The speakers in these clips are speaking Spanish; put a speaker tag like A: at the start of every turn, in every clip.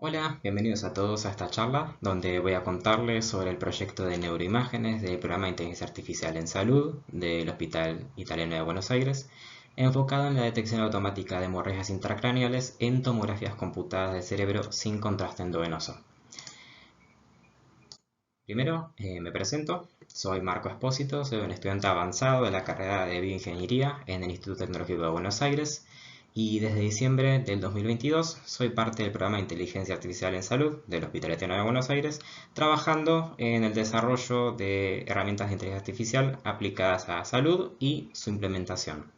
A: Hola, bienvenidos a todos a esta charla donde voy a contarles sobre el proyecto de neuroimágenes del programa de inteligencia artificial en salud del Hospital Italiano de Buenos Aires, enfocado en la detección automática de hemorragias intracraneales en tomografías computadas del cerebro sin contraste endovenoso. Primero, me presento. Soy Marco Espósito, soy un estudiante avanzado de la carrera de Bioingeniería en el Instituto Tecnológico de Buenos Aires y desde diciembre del 2022 soy parte del programa de Inteligencia Artificial en Salud del Hospital Italiano de Buenos Aires, trabajando en el desarrollo de herramientas de inteligencia artificial aplicadas a salud y su implementación.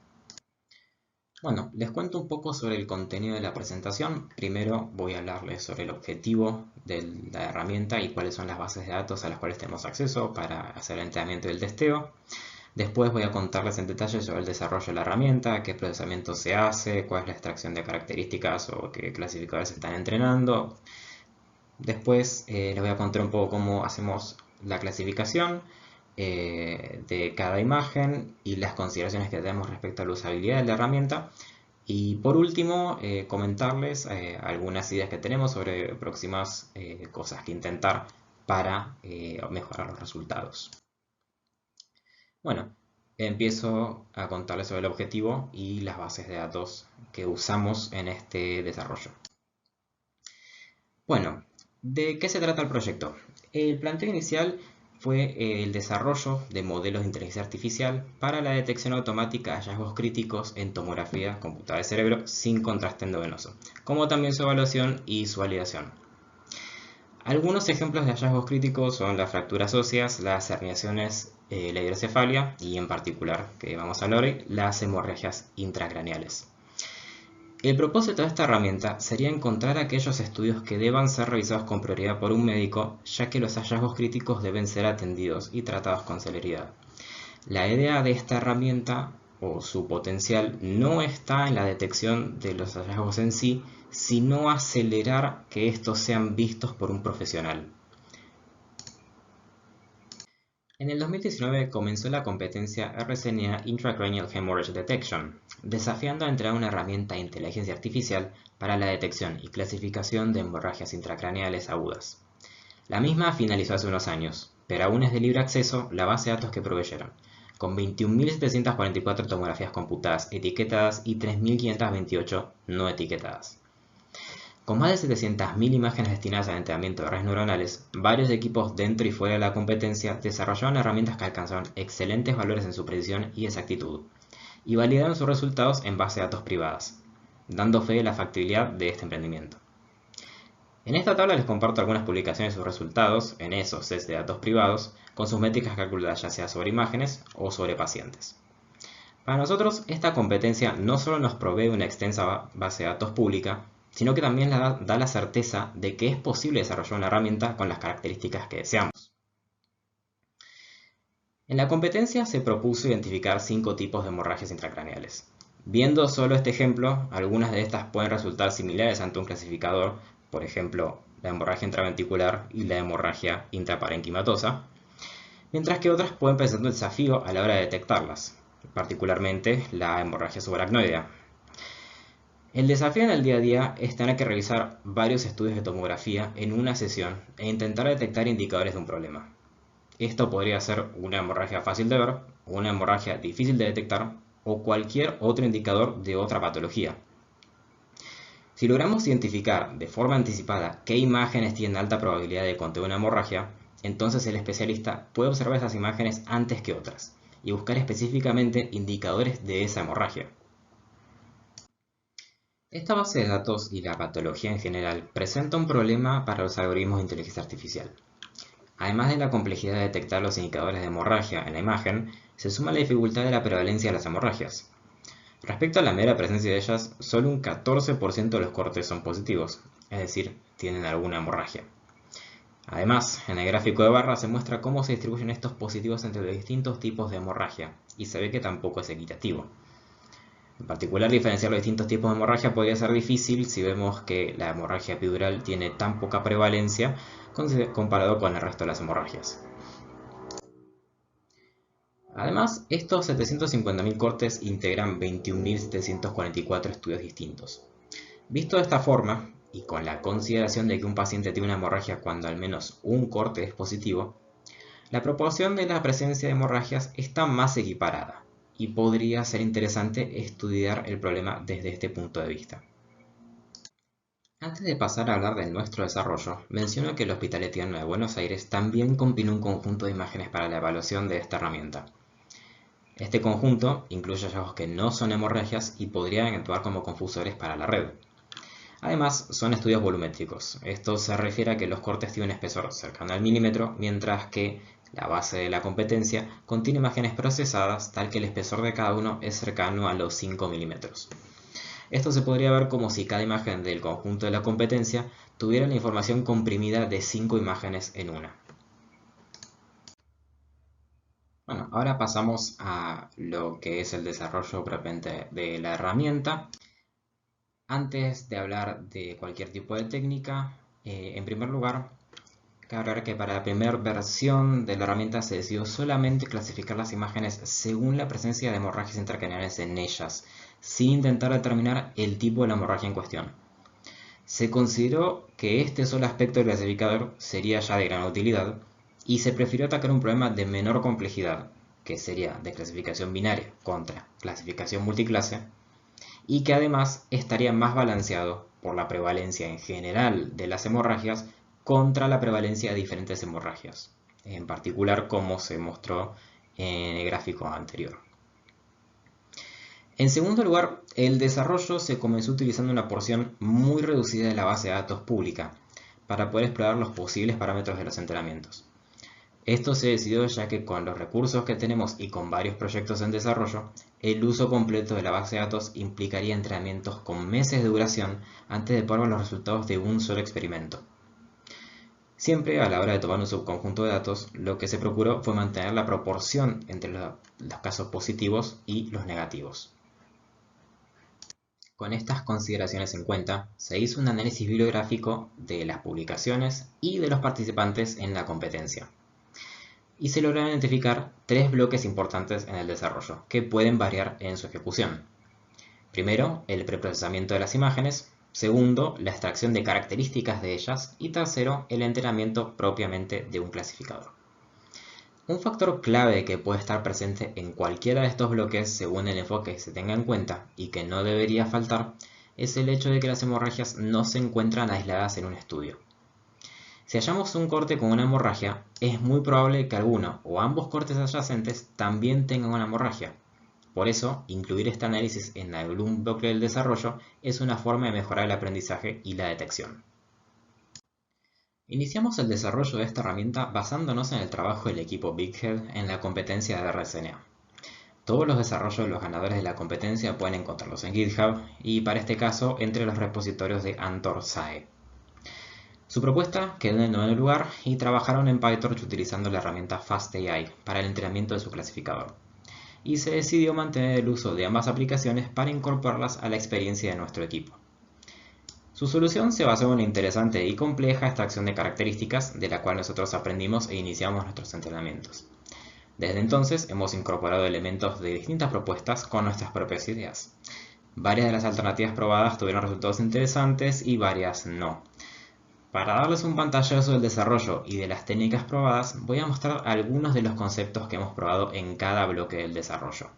A: Bueno, les cuento un poco sobre el contenido de la presentación. Primero voy a hablarles sobre el objetivo de la herramienta y cuáles son las bases de datos a las cuales tenemos acceso para hacer el entrenamiento y el testeo. Después voy a contarles en detalle sobre el desarrollo de la herramienta, qué procesamiento se hace, cuál es la extracción de características o qué clasificadores se están entrenando. Después les voy a contar un poco cómo hacemos la clasificación de cada imagen y las consideraciones que tenemos respecto a la usabilidad de la herramienta. Y por último, comentarles algunas ideas que tenemos sobre próximas cosas que intentar para mejorar los resultados. Bueno, empiezo a contarles sobre el objetivo y las bases de datos que usamos en este desarrollo. Bueno, ¿de qué se trata el proyecto? El planteo inicial fue el desarrollo de modelos de inteligencia artificial para la detección automática de hallazgos críticos en tomografía computada de cerebro sin contraste endovenoso, como también su evaluación y su validación. Algunos ejemplos de hallazgos críticos son las fracturas óseas, las herniaciones, la hidrocefalia y en particular, que vamos a hablar hoy, las hemorragias intracraneales. El propósito de esta herramienta sería encontrar aquellos estudios que deban ser revisados con prioridad por un médico, ya que los hallazgos críticos deben ser atendidos y tratados con celeridad. La idea de esta herramienta o su potencial no está en la detección de los hallazgos en sí, sino acelerar que estos sean vistos por un profesional. En el 2019 comenzó la competencia RCNA Intracranial Hemorrhage Detection, desafiando a entrenar una herramienta de inteligencia artificial para la detección y clasificación de hemorragias intracraneales agudas. La misma finalizó hace unos años, pero aún es de libre acceso la base de datos que proveyeron, con 21.744 tomografías computadas etiquetadas y 3.528 no etiquetadas. Con más de 700.000 imágenes destinadas al entrenamiento de redes neuronales, varios equipos dentro y fuera de la competencia desarrollaron herramientas que alcanzaron excelentes valores en su precisión y exactitud, y validaron sus resultados en bases de datos privadas, dando fe de la factibilidad de este emprendimiento. En esta tabla les comparto algunas publicaciones de sus resultados en esos sets de datos privados, con sus métricas calculadas ya sea sobre imágenes o sobre pacientes. Para nosotros, esta competencia no solo nos provee una extensa base de datos pública, sino que también da la certeza de que es posible desarrollar una herramienta con las características que deseamos. En la competencia se propuso identificar 5 tipos de hemorragias intracraneales. Viendo solo este ejemplo, algunas de estas pueden resultar similares ante un clasificador, por ejemplo, la hemorragia intraventricular y la hemorragia intraparenquimatosa, mientras que otras pueden presentar un desafío a la hora de detectarlas, particularmente la hemorragia subaracnoidea. El desafío en el día a día es tener que revisar varios estudios de tomografía en una sesión e intentar detectar indicadores de un problema. Esto podría ser una hemorragia fácil de ver, una hemorragia difícil de detectar o cualquier otro indicador de otra patología. Si logramos identificar de forma anticipada qué imágenes tienen alta probabilidad de contener una hemorragia, entonces el especialista puede observar esas imágenes antes que otras y buscar específicamente indicadores de esa hemorragia. Esta base de datos y la patología en general presenta un problema para los algoritmos de inteligencia artificial. Además de la complejidad de detectar los indicadores de hemorragia en la imagen, se suma la dificultad de la prevalencia de las hemorragias. Respecto a la mera presencia de ellas, solo un 14% de los cortes son positivos, es decir, tienen alguna hemorragia. Además, en el gráfico de barra se muestra cómo se distribuyen estos positivos entre los distintos tipos de hemorragia, y se ve que tampoco es equitativo. En particular, diferenciar los distintos tipos de hemorragia podría ser difícil si vemos que la hemorragia epidural tiene tan poca prevalencia comparado con el resto de las hemorragias. Además, estos 750.000 cortes integran 21.744 estudios distintos. Visto de esta forma, y con la consideración de que un paciente tiene una hemorragia cuando al menos un corte es positivo, la proporción de la presencia de hemorragias está más equiparada y podría ser interesante estudiar el problema desde este punto de vista. Antes de pasar a hablar de nuestro desarrollo, menciono que el Hospital Etiano de Buenos Aires también compiló un conjunto de imágenes para la evaluación de esta herramienta. Este conjunto incluye hallazgos que no son hemorragias y podrían actuar como confusores para la red. Además, son estudios volumétricos. Esto se refiere a que los cortes tienen un espesor cercano al milímetro, mientras que la base de la competencia contiene imágenes procesadas tal que el espesor de cada uno es cercano a los 5 milímetros. Esto se podría ver como si cada imagen del conjunto de la competencia tuviera la información comprimida de 5 imágenes en una. Bueno, ahora pasamos a lo que es el desarrollo propiamente de la herramienta. Antes de hablar de cualquier tipo de técnica, en primer lugar, cabe aclarar que para la primera versión de la herramienta se decidió solamente clasificar las imágenes según la presencia de hemorragias intracraneales en ellas, sin intentar determinar el tipo de la hemorragia en cuestión. Se consideró que este solo aspecto del clasificador sería ya de gran utilidad y se prefirió atacar un problema de menor complejidad, que sería de clasificación binaria contra clasificación multiclase, y que además estaría más balanceado por la prevalencia en general de las hemorragias contra la prevalencia de diferentes hemorragias, en particular como se mostró en el gráfico anterior. En segundo lugar, el desarrollo se comenzó utilizando una porción muy reducida de la base de datos pública para poder explorar los posibles parámetros de los entrenamientos. Esto se decidió ya que con los recursos que tenemos y con varios proyectos en desarrollo, el uso completo de la base de datos implicaría entrenamientos con meses de duración antes de poder ver los resultados de un solo experimento. Siempre a la hora de tomar un subconjunto de datos, lo que se procuró fue mantener la proporción entre los casos positivos y los negativos. Con estas consideraciones en cuenta, se hizo un análisis bibliográfico de las publicaciones y de los participantes en la competencia. Y se lograron identificar tres bloques importantes en el desarrollo, que pueden variar en su ejecución. Primero, el preprocesamiento de las imágenes. Segundo, la extracción de características de ellas. Y tercero, el entrenamiento propiamente de un clasificador. Un factor clave que puede estar presente en cualquiera de estos bloques según el enfoque que se tenga en cuenta y que no debería faltar es el hecho de que las hemorragias no se encuentran aisladas en un estudio. Si hallamos un corte con una hemorragia, es muy probable que alguno o ambos cortes adyacentes también tengan una hemorragia. Por eso, incluir este análisis en algún bloque del desarrollo es una forma de mejorar el aprendizaje y la detección. Iniciamos el desarrollo de esta herramienta basándonos en el trabajo del equipo BigHead en la competencia de RSNA. Todos los desarrollos de los ganadores de la competencia pueden encontrarlos en GitHub y para este caso entre los repositorios de Antor SAE. Su propuesta quedó en el noveno lugar y trabajaron en PyTorch utilizando la herramienta FastAI para el entrenamiento de su clasificador. Y se decidió mantener el uso de ambas aplicaciones para incorporarlas a la experiencia de nuestro equipo. Su solución se basó en una interesante y compleja extracción de características de la cual nosotros aprendimos e iniciamos nuestros entrenamientos. Desde entonces hemos incorporado elementos de distintas propuestas con nuestras propias ideas. Varias de las alternativas probadas tuvieron resultados interesantes y varias no. Para darles un pantallazo del desarrollo y de las técnicas probadas, voy a mostrar algunos de los conceptos que hemos probado en cada bloque del desarrollo.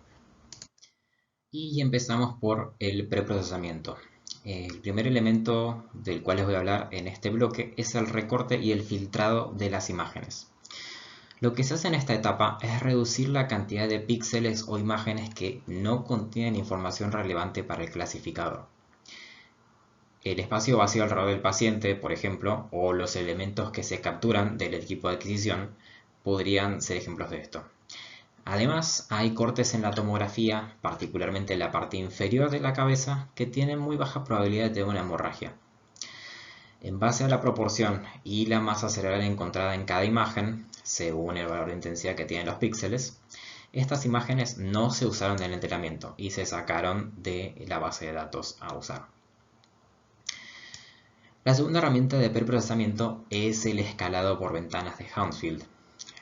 A: Y empezamos por el preprocesamiento. El primer elemento del cual les voy a hablar en este bloque es el recorte y el filtrado de las imágenes. Lo que se hace en esta etapa es reducir la cantidad de píxeles o imágenes que no contienen información relevante para el clasificador. El espacio vacío alrededor del paciente, por ejemplo, o los elementos que se capturan del equipo de adquisición podrían ser ejemplos de esto. Además, hay cortes en la tomografía, particularmente en la parte inferior de la cabeza, que tienen muy baja probabilidad de tener una hemorragia. En base a la proporción y la masa cerebral encontrada en cada imagen, según el valor de intensidad que tienen los píxeles, estas imágenes no se usaron en el entrenamiento y se sacaron de la base de datos a usar. La segunda herramienta de preprocesamiento es el escalado por ventanas de Hounsfield.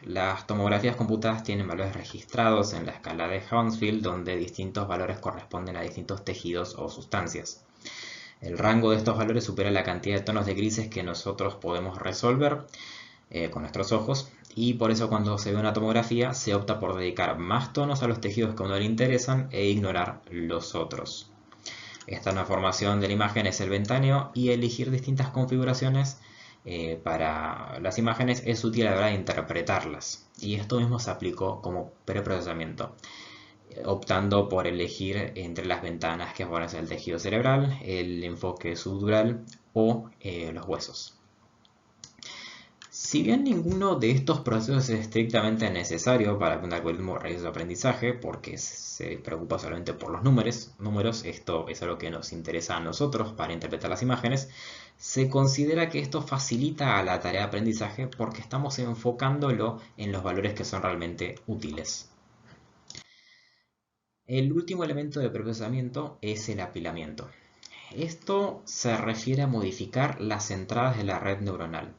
A: Las tomografías computadas tienen valores registrados en la escala de Hounsfield donde distintos valores corresponden a distintos tejidos o sustancias. El rango de estos valores supera la cantidad de tonos de grises que nosotros podemos resolver con nuestros ojos, y por eso cuando se ve una tomografía se opta por dedicar más tonos a los tejidos que a uno le interesan e ignorar los otros. Esta nueva formación de la imagen es el ventaneo, y elegir distintas configuraciones para las imágenes es útil a la hora de interpretarlas. Y esto mismo se aplicó como preprocesamiento, optando por elegir entre las ventanas que favorecen el tejido cerebral, el enfoque subdural o los huesos. Si bien ninguno de estos procesos es estrictamente necesario para que un algoritmo realice su aprendizaje, porque se preocupa solamente por los números, esto es algo que nos interesa a nosotros para interpretar las imágenes, se considera que esto facilita a la tarea de aprendizaje porque estamos enfocándolo en los valores que son realmente útiles. El último elemento de procesamiento es el apilamiento. Esto se refiere a modificar las entradas de la red neuronal.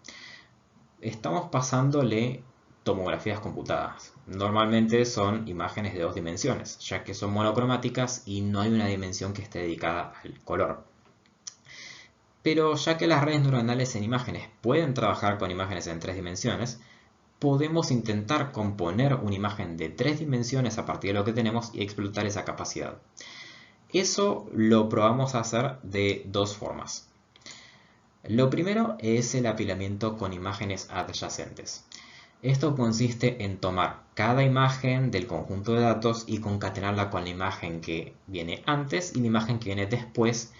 A: Estamos pasándole tomografías computadas. Normalmente son imágenes de 2 dimensiones, ya que son monocromáticas y no hay una dimensión que esté dedicada al color. Pero ya que las redes neuronales en imágenes pueden trabajar con imágenes en 3 dimensiones, podemos intentar componer una imagen de 3 dimensiones a partir de lo que tenemos y explotar esa capacidad. Eso lo probamos a hacer de 2 formas. Lo primero es el apilamiento con imágenes adyacentes. Esto consiste en tomar cada imagen del conjunto de datos y concatenarla con la imagen que viene antes y la imagen que viene después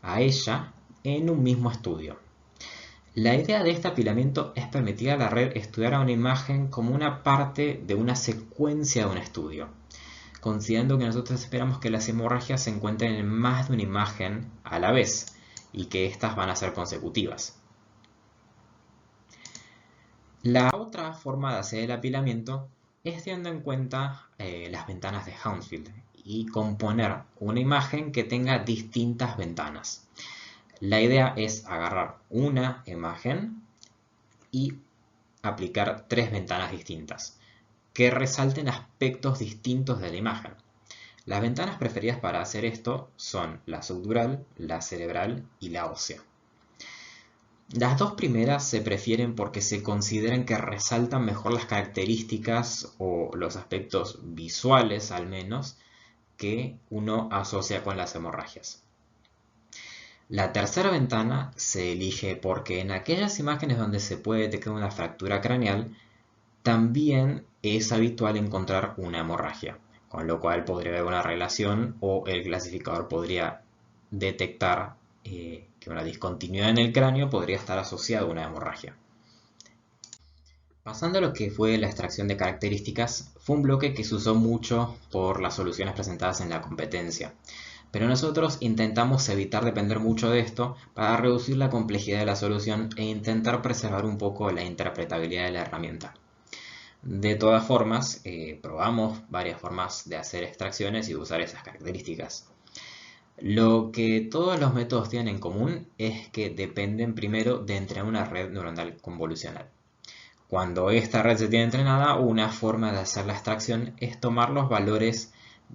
A: a ella en un mismo estudio. La idea de este apilamiento es permitir a la red estudiar a una imagen como una parte de una secuencia de un estudio, considerando que nosotros esperamos que las hemorragias se encuentren en más de una imagen a la vez y que estas van a ser consecutivas. La otra forma de hacer el apilamiento es teniendo en cuenta las ventanas de Hounsfield y componer una imagen que tenga distintas ventanas. La idea es agarrar una imagen y aplicar 3 ventanas distintas que resalten aspectos distintos de la imagen. Las ventanas preferidas para hacer esto son la subdural, la cerebral y la ósea. Las 2 primeras se prefieren porque se consideran que resaltan mejor las características o los aspectos visuales al menos que uno asocia con las hemorragias. La tercera ventana se elige porque en aquellas imágenes donde se puede detectar una fractura craneal también es habitual encontrar una hemorragia, con lo cual podría haber una relación o el clasificador podría detectar que una discontinuidad en el cráneo podría estar asociada a una hemorragia. Pasando a lo que fue la extracción de características, fue un bloque que se usó mucho por las soluciones presentadas en la competencia, pero nosotros intentamos evitar depender mucho de esto para reducir la complejidad de la solución e intentar preservar un poco la interpretabilidad de la herramienta. De todas formas, probamos varias formas de hacer extracciones y de usar esas características. Lo que todos los métodos tienen en común es que dependen primero de entrenar una red neuronal convolucional. Cuando esta red se tiene entrenada, una forma de hacer la extracción es tomar los valores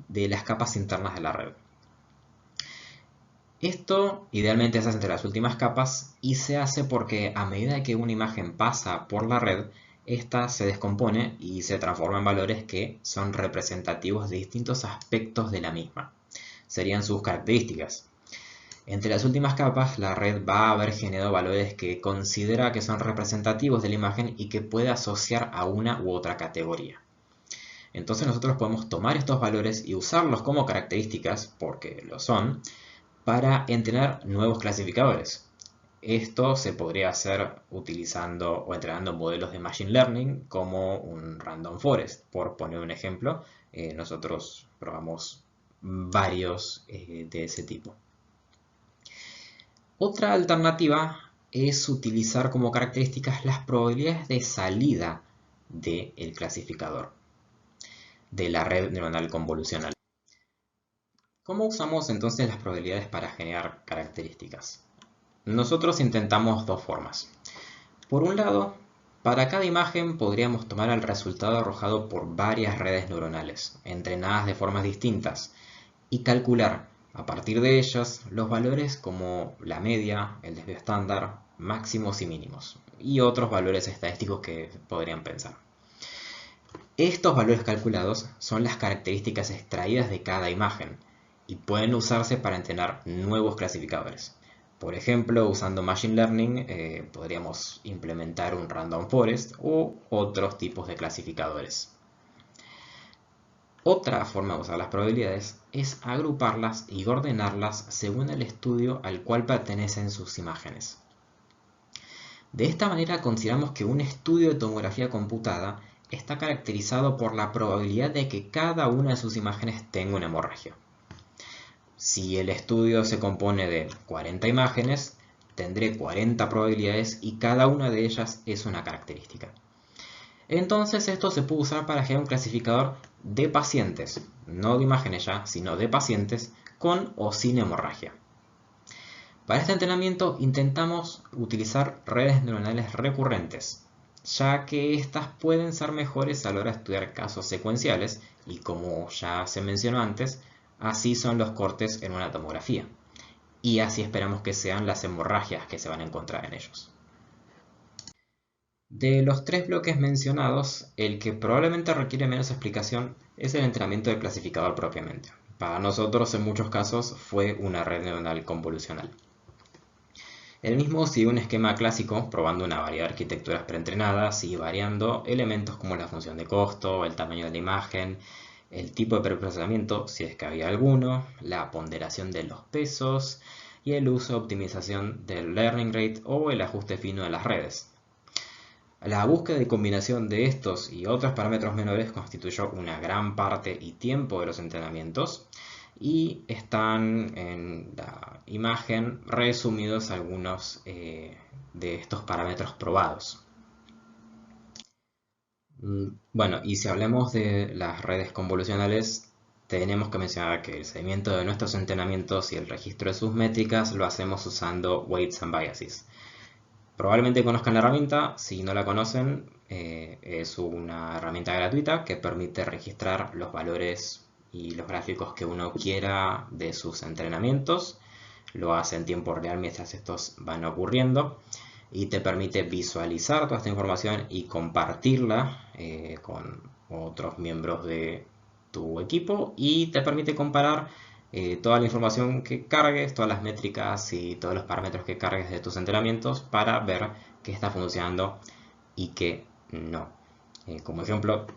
A: de las capas internas de la red. Esto idealmente se hace entre las últimas capas y se hace porque a medida que una imagen pasa por la red, esta se descompone y se transforma en valores que son representativos de distintos aspectos de la misma. Serían sus características. Entre las últimas capas, la red va a haber generado valores que considera que son representativos de la imagen y que puede asociar a una u otra categoría. Entonces nosotros podemos tomar estos valores y usarlos como características, porque lo son, para entrenar nuevos clasificadores. Esto se podría hacer utilizando o entrenando modelos de Machine Learning como un Random Forest. Por poner un ejemplo, nosotros probamos varios de ese tipo. Otra alternativa es utilizar como características las probabilidades de salida del clasificador, de la red neuronal convolucional. ¿Cómo usamos entonces las probabilidades para generar características? Nosotros intentamos 2 formas. Por un lado, para cada imagen podríamos tomar el resultado arrojado por varias redes neuronales, entrenadas de formas distintas, y calcular A partir de ellas, los valores como la media, el desvío estándar, máximos y mínimos, y otros valores estadísticos que podrían pensar. Estos valores calculados son las características extraídas de cada imagen y pueden usarse para entrenar nuevos clasificadores. Por ejemplo, usando Machine Learning podríamos implementar un Random Forest u otros tipos de clasificadores. Otra forma de usar las probabilidades es agruparlas y ordenarlas según el estudio al cual pertenecen sus imágenes. De esta manera consideramos que un estudio de tomografía computada está caracterizado por la probabilidad de que cada una de sus imágenes tenga una hemorragia. Si el estudio se compone de 40 imágenes, tendré 40 probabilidades y cada una de ellas es una característica. Entonces esto se puede usar para crear un clasificador de pacientes, no de imágenes ya, sino de pacientes con o sin hemorragia. Para este entrenamiento intentamos utilizar redes neuronales recurrentes, ya que estas pueden ser mejores a la hora de estudiar casos secuenciales y, como ya se mencionó antes, así son los cortes en una tomografía. Y así esperamos que sean las hemorragias que se van a encontrar en ellos. De los tres bloques mencionados, el que probablemente requiere menos explicación es el entrenamiento del clasificador propiamente. Para nosotros, en muchos casos, fue una red neuronal convolucional. El mismo sigue un esquema clásico, probando una variedad de arquitecturas preentrenadas y variando elementos como la función de costo, el tamaño de la imagen, el tipo de preprocesamiento, si es que había alguno, la ponderación de los pesos y el uso de optimización del learning rate o el ajuste fino de las redes. La búsqueda y combinación de estos y otros parámetros menores constituyó una gran parte y tiempo de los entrenamientos y están en la imagen resumidos algunos de estos parámetros probados. Bueno, y si hablamos de las redes convolucionales, tenemos que mencionar que el seguimiento de nuestros entrenamientos y el registro de sus métricas lo hacemos usando Weights and Biases. Probablemente conozcan la herramienta, si no la conocen, es una herramienta gratuita que permite registrar los valores y los gráficos que uno quiera de sus entrenamientos. Lo hace en tiempo real mientras estos van ocurriendo y te permite visualizar toda esta información y compartirla con otros miembros de tu equipo y te permite comparar toda la información que cargues, todas las métricas y todos los parámetros que cargues de tus entrenamientos para ver qué está funcionando y qué no. Como ejemplo,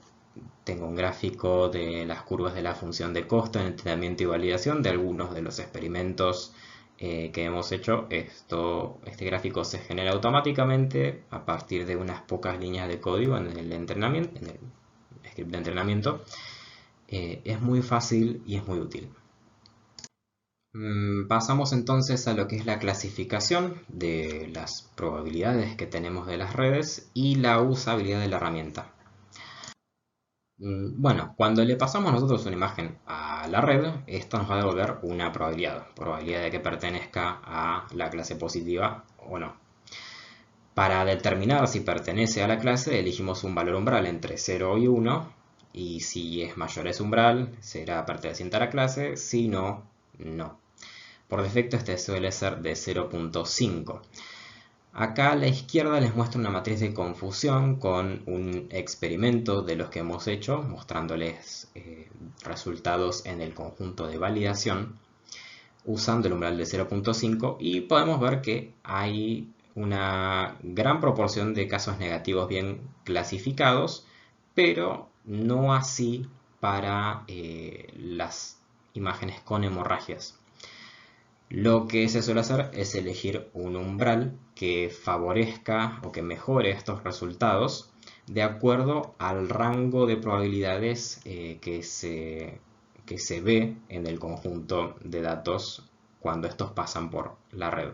A: tengo un gráfico de las curvas de la función de costo en entrenamiento y validación de algunos de los experimentos que hemos hecho. Este gráfico se genera automáticamente a partir de unas pocas líneas de código en el entrenamiento, en el script de entrenamiento. Es muy fácil y es muy útil. Pasamos entonces a lo que es la clasificación de las probabilidades que tenemos de las redes y la usabilidad de la herramienta. Bueno, cuando le pasamos nosotros una imagen a la red, esto nos va a devolver una probabilidad de que pertenezca a la clase positiva o no. Para determinar si pertenece a la clase, elegimos un valor umbral entre 0 y 1, y si es mayor a ese umbral, será perteneciente a la clase, si no, no. Por defecto este suele ser de 0.5. Acá a la izquierda les muestro una matriz de confusión con un experimento de los que hemos hecho, mostrándoles resultados en el conjunto de validación usando el umbral de 0.5 y podemos ver que hay una gran proporción de casos negativos bien clasificados, pero no así para las imágenes con hemorragias. Lo que se suele hacer es elegir un umbral que favorezca o que mejore estos resultados de acuerdo al rango de probabilidades que se ve en el conjunto de datos cuando estos pasan por la red.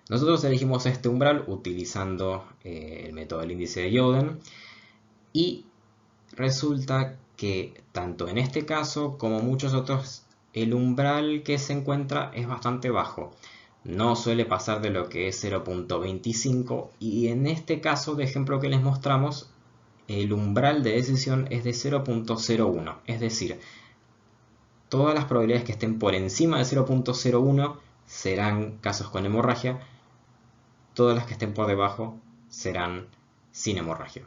A: Nosotros elegimos este umbral utilizando el método del índice de Youden y resulta que tanto en este caso como muchos otros el umbral que se encuentra es bastante bajo. No suele pasar de lo que es 0.25 y en este caso de ejemplo que les mostramos el umbral de decisión es de 0.01, es decir, todas las probabilidades que estén por encima de 0.01 serán casos con hemorragia, todas las que estén por debajo serán sin hemorragia.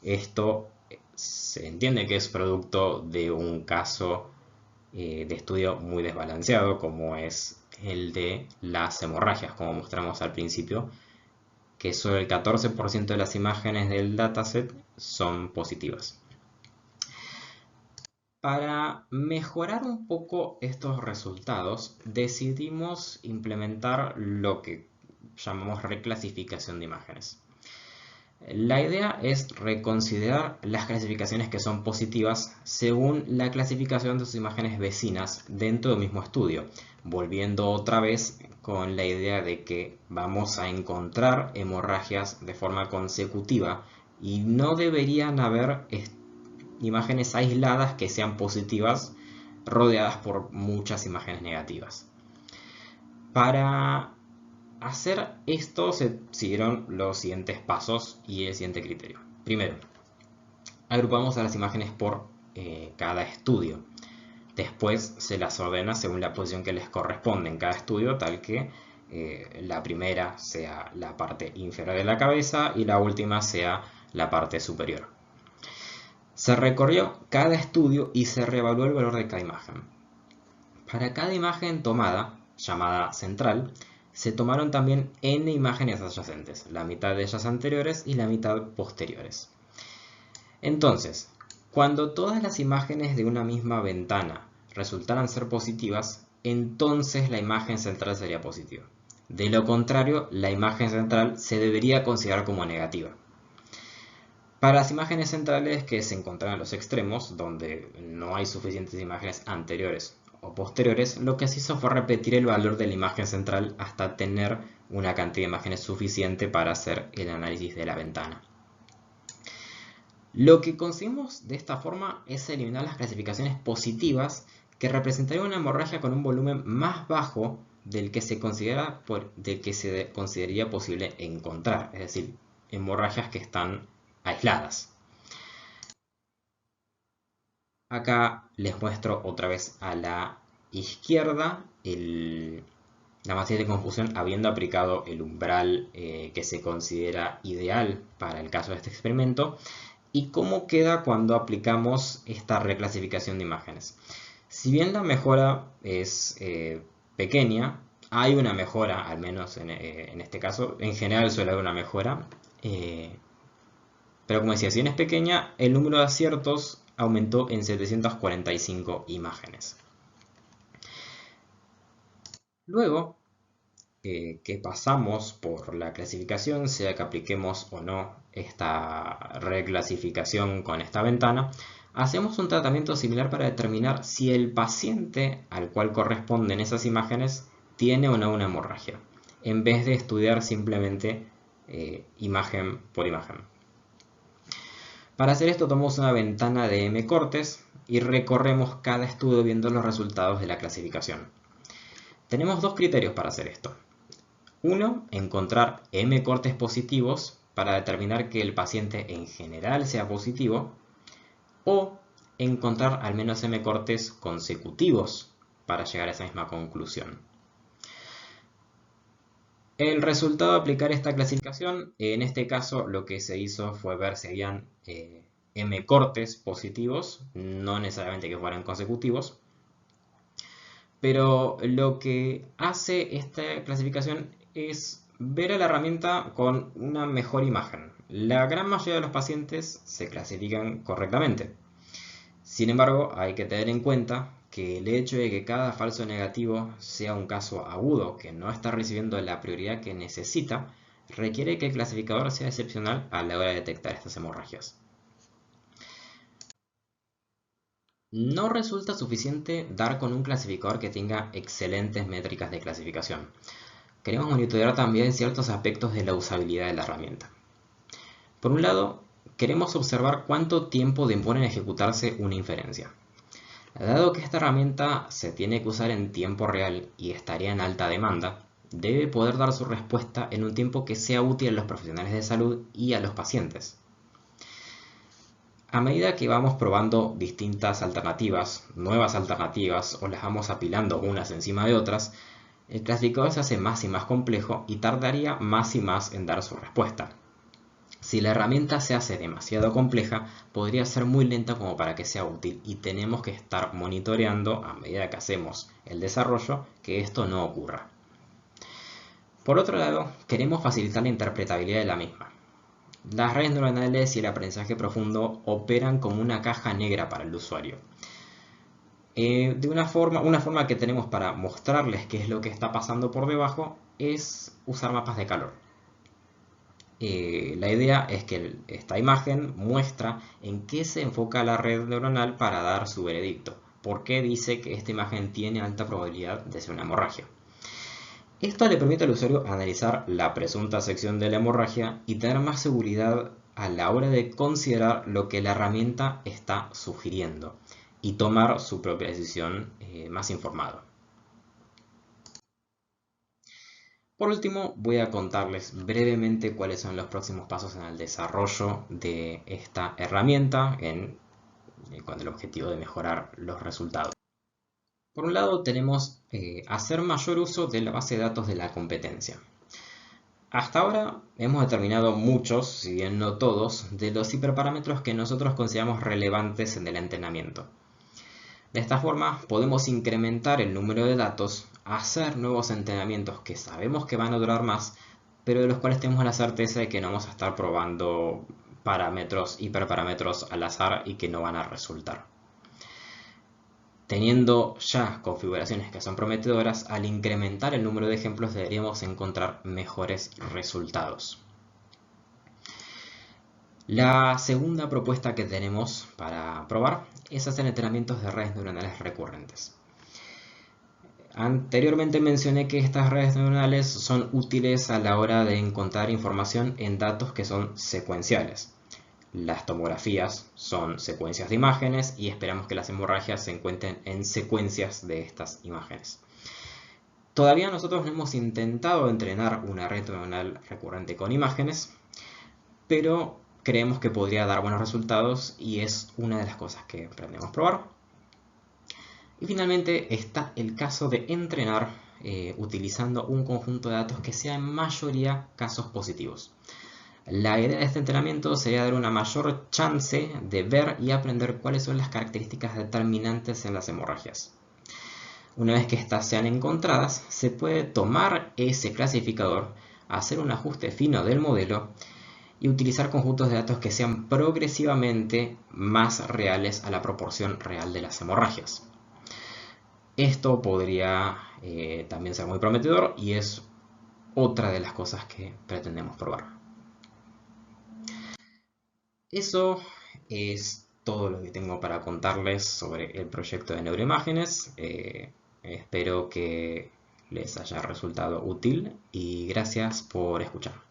A: Esto se entiende que es producto de un caso de estudio muy desbalanceado, como es el de las hemorragias, como mostramos al principio, que solo el 14% de las imágenes del dataset son positivas. Para mejorar un poco estos resultados, decidimos implementar lo que llamamos reclasificación de imágenes. La idea es reconsiderar las clasificaciones que son positivas según la clasificación de sus imágenes vecinas dentro del mismo estudio, volviendo otra vez con la idea de que vamos a encontrar hemorragias de forma consecutiva y no deberían haber imágenes aisladas que sean positivas rodeadas por muchas imágenes negativas. Para hacer esto se siguieron los siguientes pasos y el siguiente criterio. Primero, agrupamos a las imágenes por cada estudio. Después se las ordena según la posición que les corresponde en cada estudio, tal que la primera sea la parte inferior de la cabeza y la última sea la parte superior. Se recorrió cada estudio y se reevaluó el valor de cada imagen. Para cada imagen tomada, llamada central, se tomaron también n imágenes adyacentes, la mitad de ellas anteriores y la mitad posteriores. Entonces, cuando todas las imágenes de una misma ventana resultaran ser positivas, entonces la imagen central sería positiva. De lo contrario, la imagen central se debería considerar como negativa. Para las imágenes centrales que se encontraban en los extremos, donde no hay suficientes imágenes anteriores o posteriores, lo que se hizo fue repetir el valor de la imagen central hasta tener una cantidad de imágenes suficiente para hacer el análisis de la ventana. Lo que conseguimos de esta forma es eliminar las clasificaciones positivas que representarían una hemorragia con un volumen más bajo del que se consideraría posible encontrar, es decir, hemorragias que están aisladas. Acá les muestro otra vez a la izquierda la matriz de confusión habiendo aplicado el umbral que se considera ideal para el caso de este experimento y cómo queda cuando aplicamos esta reclasificación de imágenes. Si bien la mejora es pequeña, hay una mejora, al menos en este caso. En general suele haber una mejora. Pero como decía, si bien es pequeña, el número de aciertos aumentó en 745 imágenes. Luego que pasamos por la clasificación, sea que apliquemos o no esta reclasificación con esta ventana, hacemos un tratamiento similar para determinar si el paciente al cual corresponden esas imágenes tiene o no una hemorragia, en vez de estudiar simplemente imagen por imagen. Para hacer esto tomamos una ventana de M cortes y recorremos cada estudio viendo los resultados de la clasificación. Tenemos dos criterios para hacer esto. Uno, encontrar M cortes positivos para determinar que el paciente en general sea positivo, o encontrar al menos M cortes consecutivos para llegar a esa misma conclusión. El resultado de aplicar esta clasificación, en este caso lo que se hizo fue ver si habían M cortes positivos, no necesariamente que fueran consecutivos, pero lo que hace esta clasificación es ver a la herramienta con una mejor imagen. La gran mayoría de los pacientes se clasifican correctamente. Sin embargo, hay que tener en cuenta que el hecho de que cada falso negativo sea un caso agudo que no está recibiendo la prioridad que necesita, requiere que el clasificador sea excepcional a la hora de detectar estas hemorragias. No resulta suficiente dar con un clasificador que tenga excelentes métricas de clasificación. Queremos monitorear también ciertos aspectos de la usabilidad de la herramienta. Por un lado, queremos observar cuánto tiempo demora en ejecutarse una inferencia. Dado que esta herramienta se tiene que usar en tiempo real y estaría en alta demanda, debe poder dar su respuesta en un tiempo que sea útil a los profesionales de salud y a los pacientes. A medida que vamos probando distintas alternativas, nuevas alternativas, o las vamos apilando unas encima de otras, el clasificador se hace más y más complejo y tardaría más y más en dar su respuesta. Si la herramienta se hace demasiado compleja, podría ser muy lenta como para que sea útil y tenemos que estar monitoreando a medida que hacemos el desarrollo que esto no ocurra. Por otro lado, queremos facilitar la interpretabilidad de la misma. Las redes neuronales y el aprendizaje profundo operan como una caja negra para el usuario. Una forma que tenemos para mostrarles qué es lo que está pasando por debajo es usar mapas de calor. La idea es que esta imagen muestra en qué se enfoca la red neuronal para dar su veredicto. ¿Por qué dice que esta imagen tiene alta probabilidad de ser una hemorragia? Esto le permite al usuario analizar la presunta sección de la hemorragia y tener más seguridad a la hora de considerar lo que la herramienta está sugiriendo y tomar su propia decisión más informado. Por último, voy a contarles brevemente cuáles son los próximos pasos en el desarrollo de esta herramienta con el objetivo de mejorar los resultados. Por un lado, tenemos hacer mayor uso de la base de datos de la competencia. Hasta ahora hemos determinado muchos, si bien no todos, de los hiperparámetros que nosotros consideramos relevantes en el entrenamiento. De esta forma podemos incrementar el número de datos, hacer nuevos entrenamientos que sabemos que van a durar más, pero de los cuales tenemos la certeza de que no vamos a estar probando parámetros, hiperparámetros al azar y que no van a resultar. Teniendo ya configuraciones que son prometedoras, al incrementar el número de ejemplos deberíamos encontrar mejores resultados. La segunda propuesta que tenemos para probar es hacer entrenamientos de redes neuronales recurrentes. Anteriormente mencioné que estas redes neuronales son útiles a la hora de encontrar información en datos que son secuenciales. Las tomografías son secuencias de imágenes y esperamos que las hemorragias se encuentren en secuencias de estas imágenes. Todavía nosotros no hemos intentado entrenar una red neuronal recurrente con imágenes, pero creemos que podría dar buenos resultados y es una de las cosas que pretendemos probar. Y finalmente está el caso de entrenar utilizando un conjunto de datos que sea en mayoría casos positivos. La idea de este entrenamiento sería dar una mayor chance de ver y aprender cuáles son las características determinantes en las hemorragias. Una vez que estas sean encontradas, se puede tomar ese clasificador, hacer un ajuste fino del modelo y utilizar conjuntos de datos que sean progresivamente más reales a la proporción real de las hemorragias. Esto podría también ser muy prometedor y es otra de las cosas que pretendemos probar. Eso es todo lo que tengo para contarles sobre el proyecto de neuroimágenes. Espero que les haya resultado útil y gracias por escuchar.